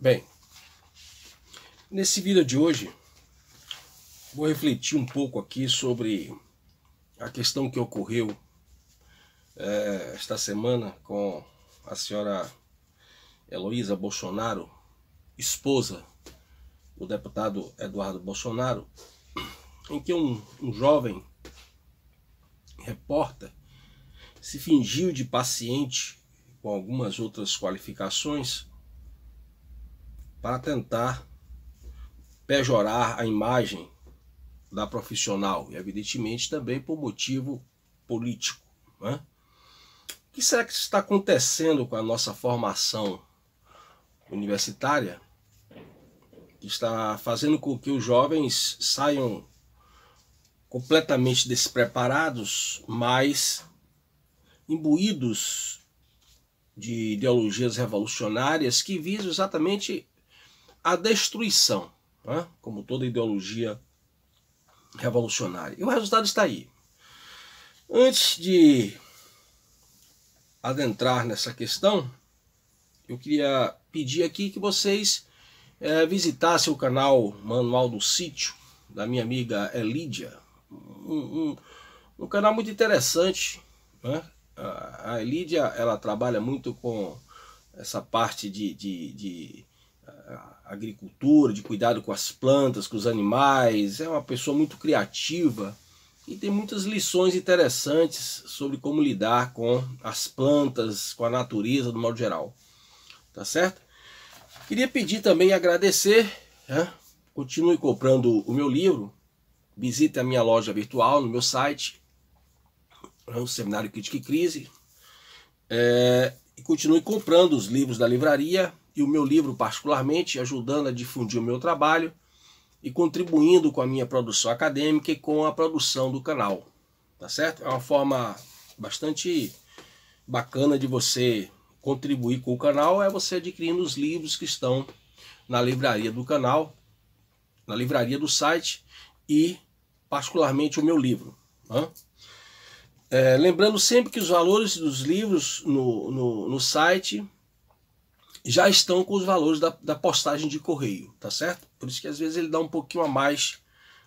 Bem, nesse vídeo de hoje, vou refletir um pouco aqui sobre a questão que ocorreu esta semana com a senhora Heloísa Bolsonaro, esposa do deputado Eduardo Bolsonaro, em que um jovem repórter se fingiu de paciente com algumas outras qualificações para tentar pejorar a imagem da profissional e evidentemente também por motivo político, né? O que será que está acontecendo com a nossa formação universitária que está fazendo com que os jovens saiam completamente despreparados, mas imbuídos de ideologias revolucionárias que visam exatamente a destruição, né? Como toda ideologia revolucionária. E o resultado está aí. Antes de adentrar nessa questão, eu queria pedir aqui que vocês visitassem o canal Manual do Sítio, da minha amiga Elídia. Um canal muito interessante, né? A Elídia, ela trabalha muito com essa parte de agricultura, de cuidado com as plantas, com os animais. É uma pessoa muito criativa e tem muitas lições interessantes sobre como lidar com as plantas, com a natureza do modo geral. Tá certo? Queria pedir também e agradecer, né? Continue comprando o meu livro, visite a minha loja virtual no meu site, o Seminário Crítica e Crise, e continue comprando os livros da livraria e o meu livro particularmente, ajudando a difundir o meu trabalho e contribuindo com a minha produção acadêmica e com a produção do canal, tá certo? É uma forma bastante bacana de você contribuir com o canal, é você adquirindo os livros que estão na livraria do canal, na livraria do site e particularmente o meu livro, né? Lembrando sempre que os valores dos livros no site já estão com os valores da postagem de correio, tá certo? Por isso que às vezes ele dá um pouquinho a mais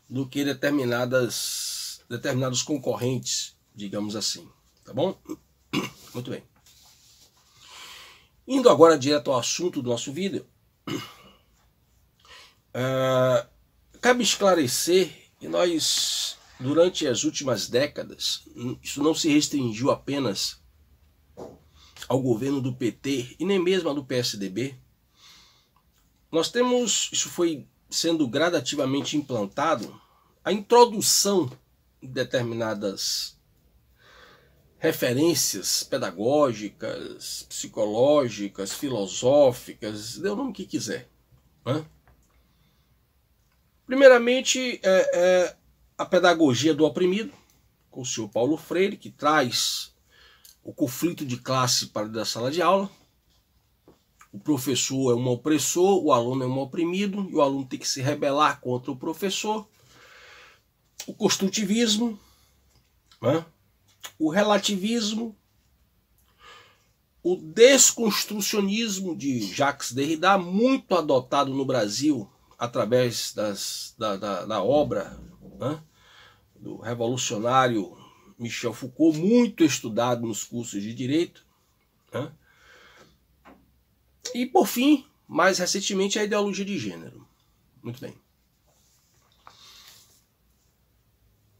do que determinados concorrentes, digamos assim, tá bom? Muito bem. Indo agora direto ao assunto do nosso vídeo, cabe esclarecer que nós, durante as últimas décadas, isso não se restringiu apenas ao governo do PT e nem mesmo ao do PSDB. Nós temos, isso foi sendo gradativamente implantado, a introdução de determinadas referências pedagógicas, psicológicas, filosóficas, dê o nome que quiser, né? Primeiramente, a pedagogia do oprimido, com o senhor Paulo Freire, que traz o conflito de classe para dentro da sala de aula. O professor é um opressor, o aluno é um oprimido, e o aluno tem que se rebelar contra o professor. O construtivismo, né? O relativismo, o desconstrucionismo de Jacques Derrida, muito adotado no Brasil através da obra, né, do revolucionário Michel Foucault, muito estudado nos cursos de Direito, né? E por fim, mais recentemente, a ideologia de gênero. Muito bem.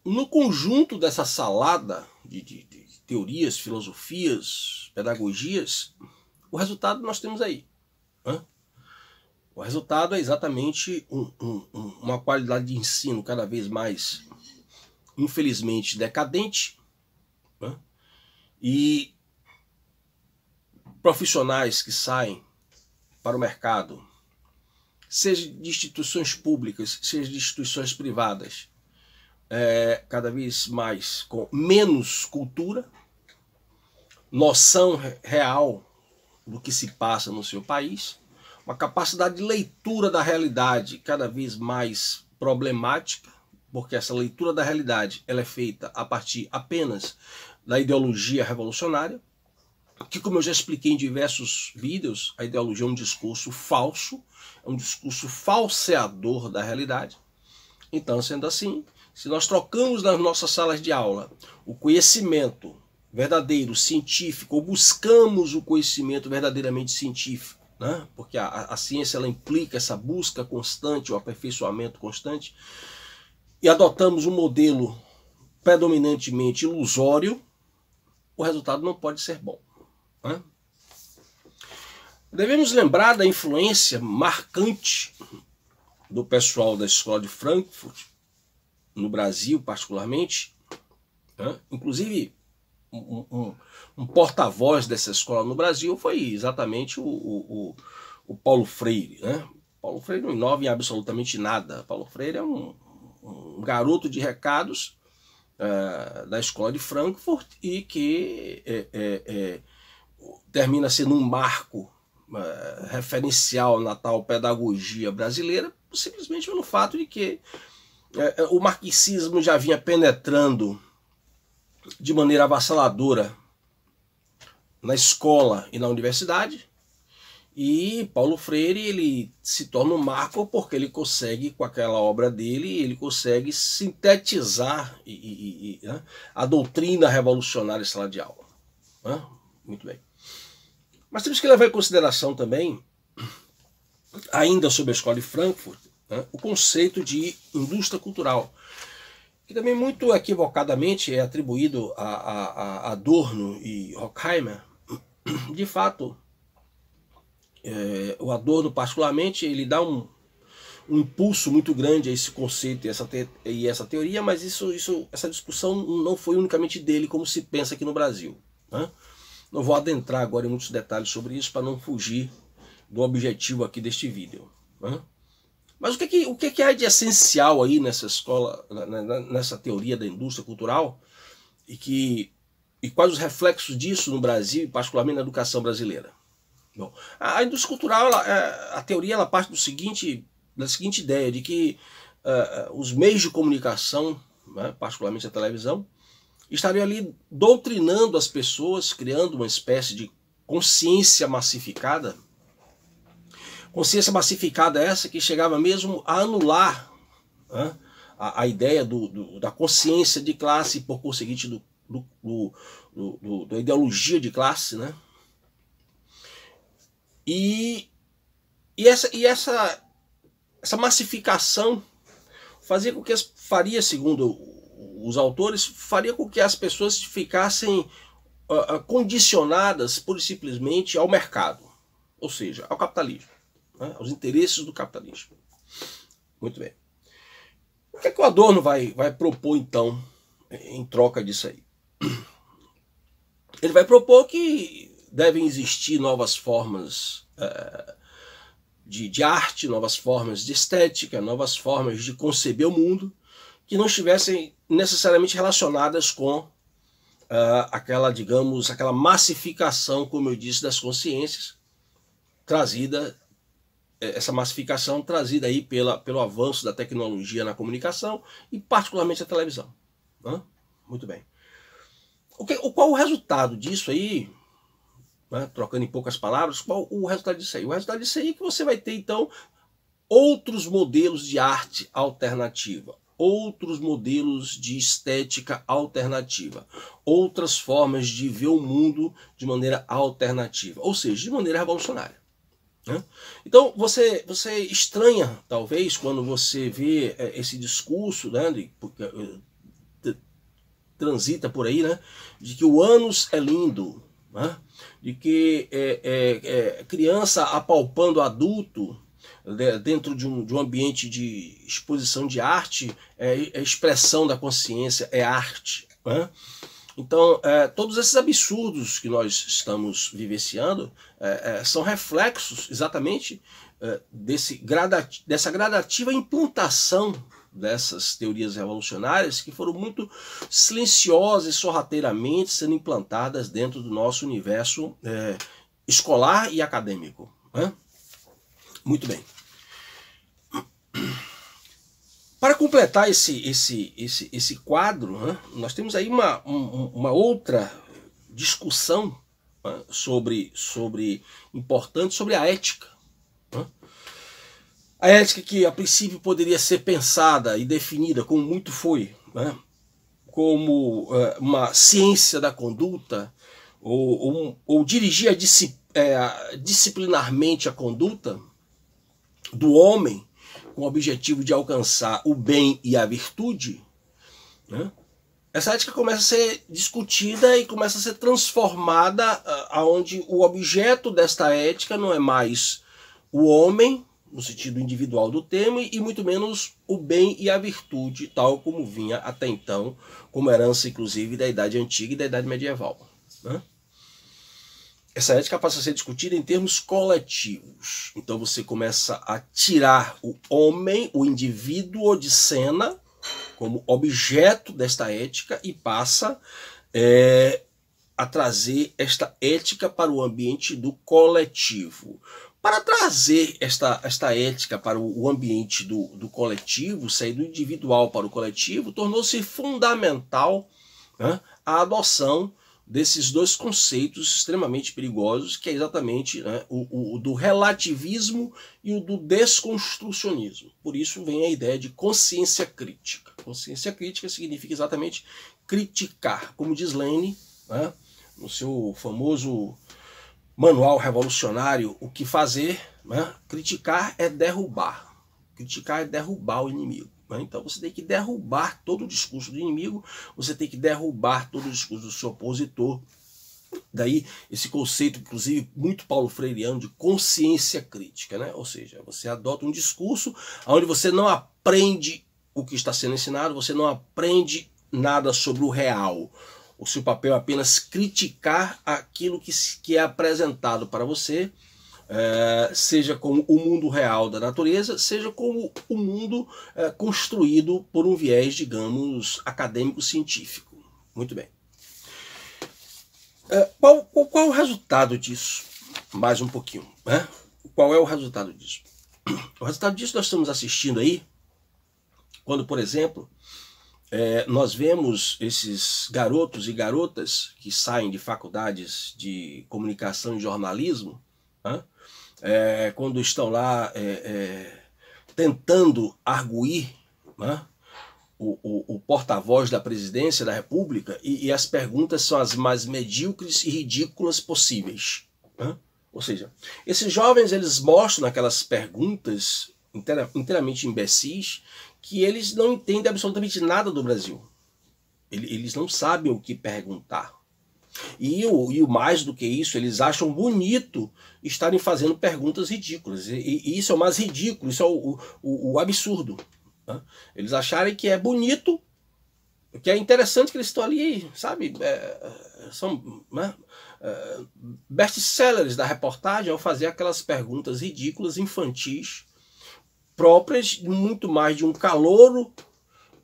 No conjunto dessa salada de teorias, filosofias, pedagogias, o resultado nós temos aí, né? O resultado é exatamente uma qualidade de ensino cada vez mais, infelizmente, decadente, né? E profissionais que saem para o mercado, seja de instituições públicas, seja de instituições privadas, cada vez mais com menos cultura, noção real do que se passa no seu país, uma capacidade de leitura da realidade cada vez mais problemática, porque essa leitura da realidade ela é feita a partir apenas da ideologia revolucionária, que, como eu já expliquei em diversos vídeos, a ideologia é um discurso falso, é um discurso falseador da realidade. Então, sendo assim, se nós trocamos nas nossas salas de aula o conhecimento verdadeiro, científico, ou buscamos o conhecimento verdadeiramente científico, né? Porque a ciência ela implica essa busca constante, o aperfeiçoamento constante, e adotamos um modelo predominantemente ilusório, o resultado não pode ser bom, né? Devemos lembrar da influência marcante do pessoal da escola de Frankfurt, no Brasil particularmente, né? Inclusive um porta-voz dessa escola no Brasil foi exatamente o Paulo Freire, né? Paulo Freire não inova em absolutamente nada. Paulo Freire é um garoto de recados da escola de Frankfurt e que termina sendo um marco referencial na tal pedagogia brasileira, simplesmente pelo fato de que o marxismo já vinha penetrando de maneira avassaladora na escola e na universidade, e Paulo Freire ele se torna um marco porque ele consegue, com aquela obra dele, ele consegue sintetizar né, a doutrina revolucionária em sala de aula, né? Muito bem. Mas temos que levar em consideração também, ainda sobre a escola de Frankfurt, né, o conceito de indústria cultural, que também muito equivocadamente é atribuído a Adorno e Horkheimer. De fato, o Adorno particularmente, ele dá um impulso muito grande a esse conceito e essa teoria, mas essa discussão não foi unicamente dele, como se pensa aqui no Brasil, né? Não vou adentrar agora em muitos detalhes sobre isso para não fugir do objetivo aqui deste vídeo, né? Mas o que há de essencial aí nessa escola, nessa teoria da indústria cultural, e quais os reflexos disso no Brasil, particularmente na educação brasileira? Bom, a indústria cultural, a teoria ela parte da seguinte ideia, de que os meios de comunicação, né, particularmente a televisão, estariam ali doutrinando as pessoas, criando uma espécie de consciência massificada. Consciência massificada essa que chegava mesmo a anular, né, a ideia da consciência de classe e, por conseguinte, da ideologia de classe, né? E essa massificação faria, segundo os autores, faria com que as pessoas ficassem condicionadas pura e simplesmente ao mercado, ou seja, ao capitalismo, né, aos interesses do capitalismo. Muito bem. O que é que o Adorno vai propor, então, em troca disso aí? Ele vai propor que devem existir novas formas de arte, novas formas de estética, novas formas de conceber o mundo, que não estivessem necessariamente relacionadas com aquela massificação, como eu disse, das consciências, essa massificação trazida aí pelo avanço da tecnologia na comunicação e particularmente a televisão, né? Muito bem. Qual o resultado disso aí, né, trocando em poucas palavras, qual o resultado disso aí? O resultado disso aí é que você vai ter, então, outros modelos de arte alternativa, outros modelos de estética alternativa, outras formas de ver o mundo de maneira alternativa, ou seja, de maneira revolucionária, né? Então você estranha, talvez, quando você vê esse discurso, né, transita por aí, né, de que o ânus é lindo, né, de que criança apalpando adulto dentro de um ambiente de exposição de arte é expressão da consciência, é arte, né? Então, todos esses absurdos que nós estamos vivenciando são reflexos exatamente dessa gradativa implantação dessas teorias revolucionárias que foram muito silenciosas e sorrateiramente sendo implantadas dentro do nosso universo escolar e acadêmico, né? Muito bem. Para completar esse quadro, né, nós temos aí uma outra discussão né, importante sobre a ética. Né? A ética que a princípio poderia ser pensada e definida, como muito foi, né, como uma ciência da conduta, ou dirigir disciplinarmente a conduta do homem com o objetivo de alcançar o bem e a virtude, né? Essa ética começa a ser discutida e começa a ser transformada, aonde o objeto desta ética não é mais o homem, no sentido individual do termo, e muito menos o bem e a virtude, tal como vinha até então, como herança inclusive da Idade Antiga e da Idade Medieval. Né? Essa ética passa a ser discutida em termos coletivos. Então você começa a tirar o homem, o indivíduo de cena, como objeto desta ética e passa a trazer esta ética para o ambiente do coletivo. Para trazer esta ética para o ambiente do coletivo, sair do individual para o coletivo, tornou-se fundamental, né, a adoção desses dois conceitos extremamente perigosos, que é exatamente, né, o do relativismo e o do desconstrucionismo. Por isso vem a ideia de consciência crítica. Consciência crítica significa exatamente criticar, como diz Lenin, né, no seu famoso manual revolucionário, O que fazer, né, criticar é derrubar. Criticar é derrubar o inimigo. Então você tem que derrubar todo o discurso do inimigo, você tem que derrubar todo o discurso do seu opositor. Daí esse conceito, inclusive, muito paulo freireano de consciência crítica, né? Ou seja, você adota um discurso onde você não aprende o que está sendo ensinado, você não aprende nada sobre o real. O seu papel é apenas criticar aquilo que é apresentado para você, seja como o mundo real da natureza, seja como o mundo construído por um viés, digamos, acadêmico-científico. Muito bem. Qual o resultado disso? Mais um pouquinho. Né? Qual é o resultado disso? O resultado disso nós estamos assistindo aí, quando, por exemplo, nós vemos esses garotos e garotas que saem de faculdades de comunicação e jornalismo, né? Quando estão lá tentando arguir, né, o porta-voz da presidência da República, e as perguntas são as mais medíocres e ridículas possíveis. Né? Ou seja, esses jovens eles mostram naquelas perguntas inteiramente imbecis que eles não entendem absolutamente nada do Brasil. Eles não sabem o que perguntar. E o mais do que isso, eles acham bonito estarem fazendo perguntas ridículas. E isso é o mais ridículo, isso é o absurdo. Né? Eles acharem que é bonito, que é interessante que eles estão ali, sabe? São, né, best-sellers da reportagem ao fazer aquelas perguntas ridículas, infantis, próprias muito mais de um calouro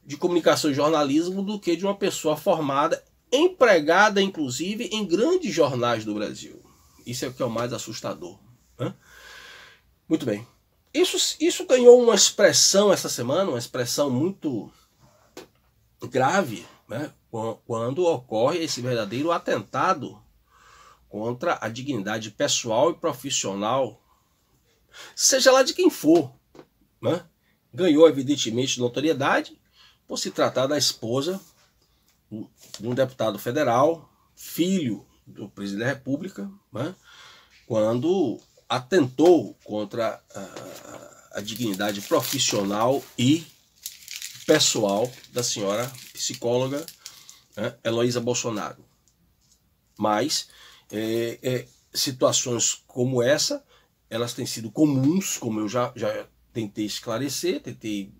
de comunicação e jornalismo do que de uma pessoa formada, empregada inclusive em grandes jornais do Brasil. Isso é o que é o mais assustador. Né? Muito bem. Isso ganhou uma expressão essa semana, uma expressão muito grave, né? Quando ocorre esse verdadeiro atentado contra a dignidade pessoal e profissional, seja lá de quem for. Né? Ganhou evidentemente notoriedade por se tratar da esposa de um deputado federal, filho do presidente da República, né? Quando atentou contra a dignidade profissional e pessoal da senhora psicóloga, né, Heloísa Bolsonaro. Mas situações como essa, elas têm sido comuns, como eu já tentei esclarecer, tentei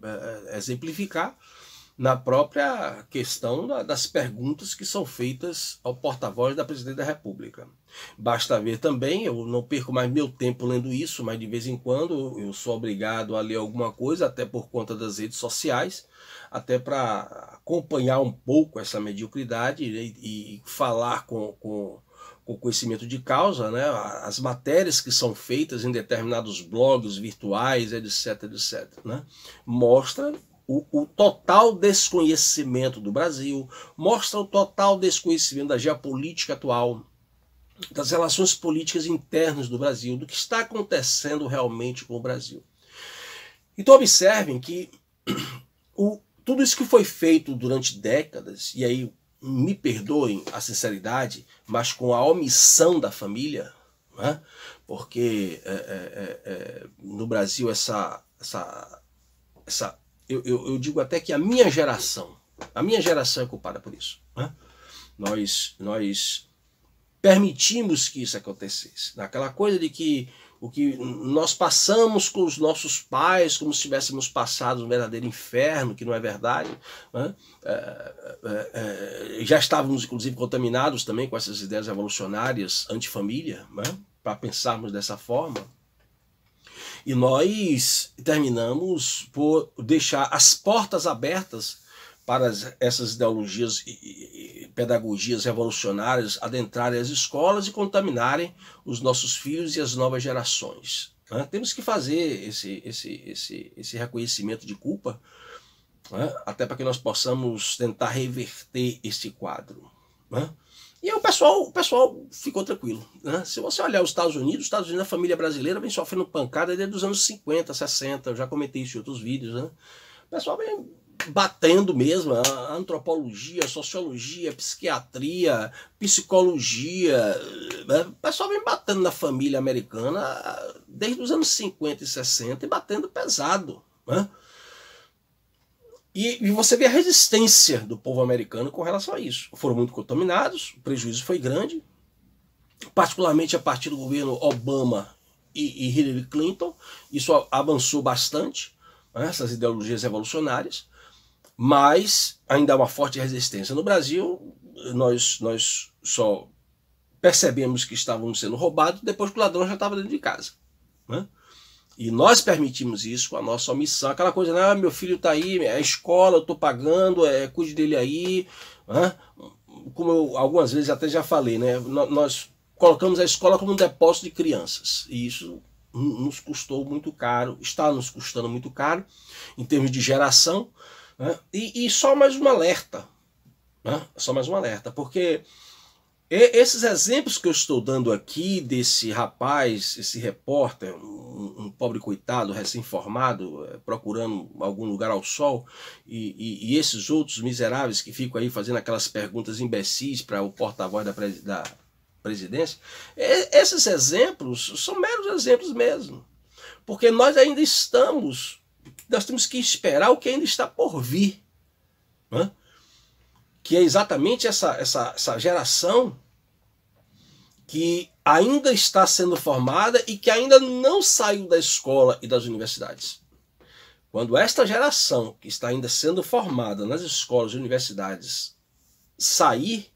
exemplificar, na própria questão das perguntas que são feitas ao porta-voz da presidente da República. Basta ver também, eu não perco mais meu tempo lendo isso, mas de vez em quando eu sou obrigado a ler alguma coisa, até por conta das redes sociais, até para acompanhar um pouco essa mediocridade e falar com conhecimento de causa, né? As matérias que são feitas em determinados blogs virtuais, etc, etc, né? Mostra o total desconhecimento do Brasil, mostra o total desconhecimento da geopolítica atual, das relações políticas internas do Brasil, do que está acontecendo realmente com o Brasil. Então observem que tudo isso que foi feito durante décadas, e aí me perdoem a sinceridade, mas com a omissão da família, né? Porque no Brasil eu digo até que a minha geração é culpada por isso, né? Nós permitimos que isso acontecesse. Naquela coisa de que o que nós passamos com os nossos pais, como se tivéssemos passado um verdadeiro inferno, que não é verdade, né? Já estávamos, inclusive, contaminados também com essas ideias revolucionárias antifamília, né? Para pensarmos dessa forma. E nós terminamos por deixar as portas abertas para essas ideologias e pedagogias revolucionárias adentrarem as escolas e contaminarem os nossos filhos e as novas gerações. Né? Temos que fazer esse reconhecimento de culpa, né? Até para que nós possamos tentar reverter esse quadro. Né? E aí o pessoal ficou tranquilo. Né? Se você olhar os Estados Unidos, a família brasileira vem sofrendo pancada desde os anos 50, 60, eu já comentei isso em outros vídeos. Né? O pessoal vem batendo mesmo, a antropologia, a sociologia, a psiquiatria, psicologia, né? O pessoal vem batendo na família americana desde os anos 50 e 60 e batendo pesado. Né? E você vê a resistência do povo americano com relação a isso. Foram muito contaminados, o prejuízo foi grande, particularmente a partir do governo Obama e Hillary Clinton. Isso avançou bastante, né, essas ideologias revolucionárias, mas ainda há uma forte resistência. No Brasil, nós só percebemos que estávamos sendo roubados depois que o ladrão já estava dentro de casa. Né? E nós permitimos isso com a nossa omissão. Aquela coisa, né? Meu filho está aí, é escola, eu estou pagando, cuide dele aí. Né? Como eu algumas vezes até já falei, né? Nós colocamos a escola como um depósito de crianças. E isso nos custou muito caro, está nos custando muito caro, em termos de geração. Né? E só mais um alerta. Né? Só mais um alerta, porque esses exemplos que eu estou dando aqui desse rapaz, esse repórter, um pobre coitado, recém-formado, procurando algum lugar ao sol, e esses outros miseráveis que ficam aí fazendo aquelas perguntas imbecis para o porta-voz da presidência, esses exemplos são meros exemplos mesmo. Porque nós temos que esperar o que ainda está por vir. Né? Que é exatamente essa geração que ainda está sendo formada e que ainda não saiu da escola e das universidades. Quando esta geração que está ainda sendo formada nas escolas e universidades sair,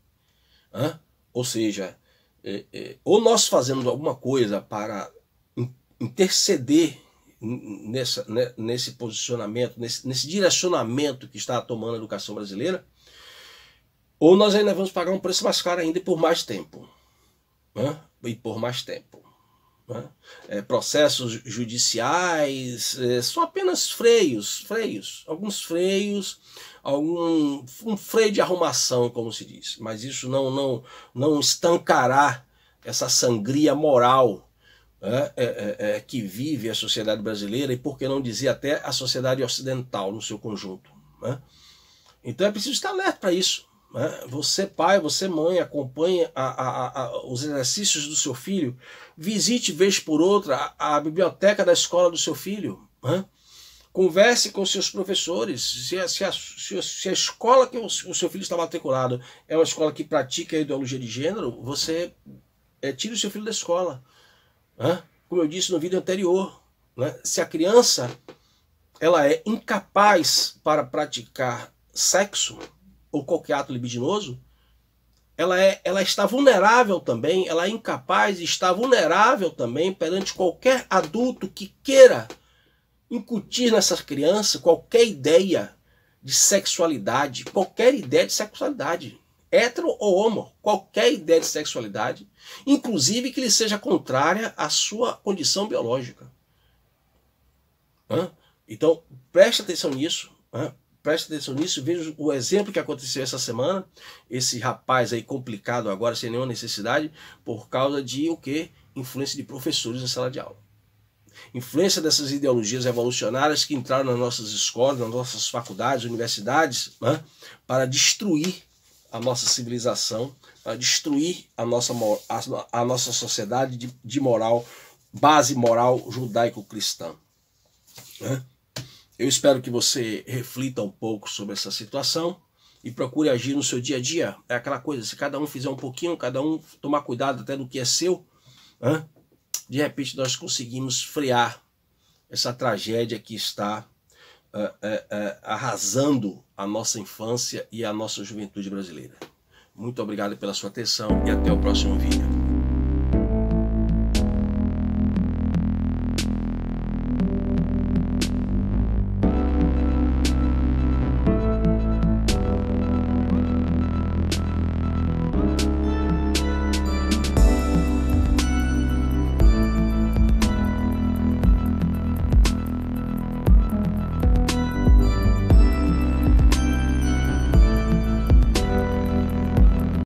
né, ou seja, ou nós fazemos alguma coisa para interceder nesse posicionamento, nesse direcionamento que está tomando a educação brasileira, ou nós ainda vamos pagar um preço mais caro ainda e por mais tempo. Né? E por mais tempo. Né? Processos judiciais são apenas freios, alguns freios, um freio de arrumação, como se diz. Mas isso não estancará essa sangria moral que vive a sociedade brasileira e, por que não dizer, até a sociedade ocidental no seu conjunto. Né? Então é preciso estar alerta para isso. Né? Você pai, você mãe, acompanhe os exercícios do seu filho, visite vez por outra a biblioteca da escola do seu filho. Né? Converse com seus professores. Se a escola que o seu filho está matriculado é uma escola que pratica a ideologia de gênero, você tire o seu filho da escola. Como eu disse no vídeo anterior, né? Se a criança ela é incapaz para praticar sexo ou qualquer ato libidinoso, ela está vulnerável também, ela é incapaz e está vulnerável também perante qualquer adulto que queira incutir nessa criança qualquer ideia de sexualidade, hétero ou homo, qualquer ideia de sexualidade, inclusive que lhe seja contrária à sua condição biológica. Então, preste atenção nisso. preste atenção nisso, veja o exemplo que aconteceu essa semana, esse rapaz aí complicado agora, sem nenhuma necessidade, por causa de o quê? Influência de professores na sala de aula. Influência dessas ideologias revolucionárias que entraram nas nossas escolas, nas nossas faculdades, universidades, né, para destruir a nossa civilização, para destruir a nossa sociedade de moral, base moral judaico-cristã. Né? Eu espero que você reflita um pouco sobre essa situação e procure agir no seu dia a dia. É aquela coisa, se cada um fizer um pouquinho, cada um tomar cuidado até do que é seu, né? De repente nós conseguimos frear essa tragédia que está arrasando a nossa infância e a nossa juventude brasileira. Muito obrigado pela sua atenção e até o próximo vídeo.